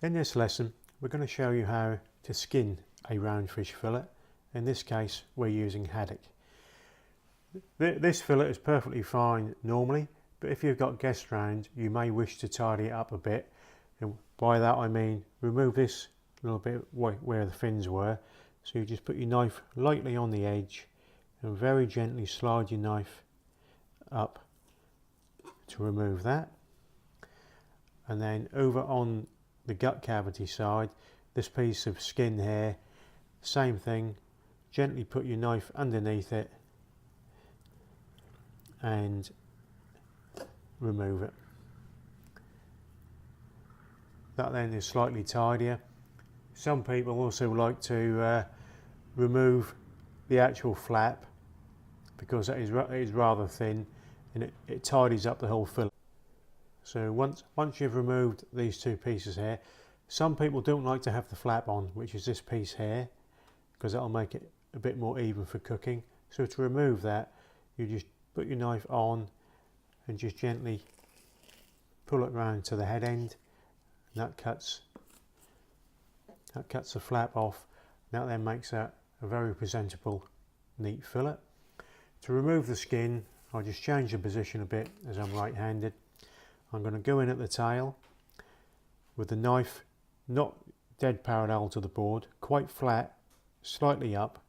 In this lesson we're going to show you how to skin a roundfish fillet. In this case we're using haddock. This fillet is perfectly fine normally, but if you've got guests round you may wish to tidy it up a bit, and by that I mean remove this little bit where the fins were. So you just put your knife lightly on the edge and very gently slide your knife up to remove that. And then over on the gut cavity side, this piece of skin here, same thing, gently put your knife underneath it and remove it. That then is slightly tidier. Some people also like to remove the actual flap because it is rather thin and it tidies up the whole fillet. So once you've removed these two pieces here, some people don't like to have the flap on, which is this piece here, because that'll make it a bit more even for cooking. So to remove that, you just put your knife on and just gently pull it round to the head end, and that cuts the flap off. That then makes that a very presentable, neat fillet. To remove the skin, I'll just change the position a bit as I'm right-handed. I'm going to go in at the tail with the knife not dead parallel to the board, quite flat, slightly up,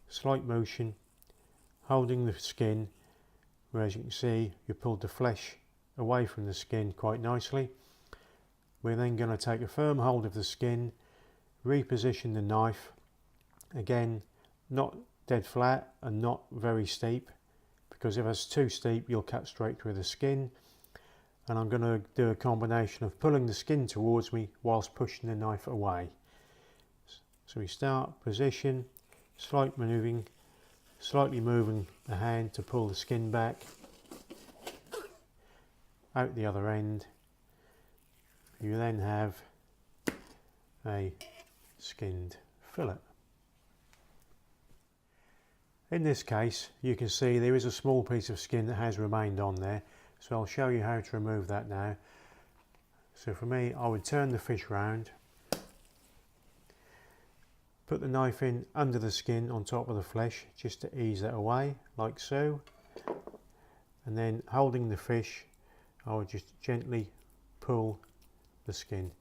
slight motion, holding the skin, where as you can see you pulled the flesh away from the skin quite nicely. We're then going to take a firm hold of the skin, reposition the knife, again not dead flat and not very steep, because if it's too steep you'll cut straight through the skin. And I'm going to do a combination of pulling the skin towards me whilst pushing the knife away. So we start position, slightly moving the hand to pull the skin back, out the other end. You then have a skinned fillet. In this case you can see there is a small piece of skin that has remained on there, so I'll show you how to remove that now. So for me, I would turn the fish round, put the knife in under the skin on top of the flesh just to ease it away, like so, and then holding the fish I would just gently pull the skin.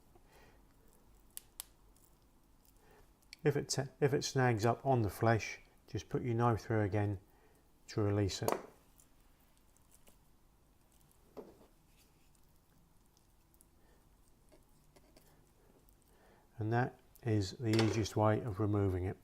If it snags up on the flesh, just put your knife through again to release it. And that is the easiest way of removing it.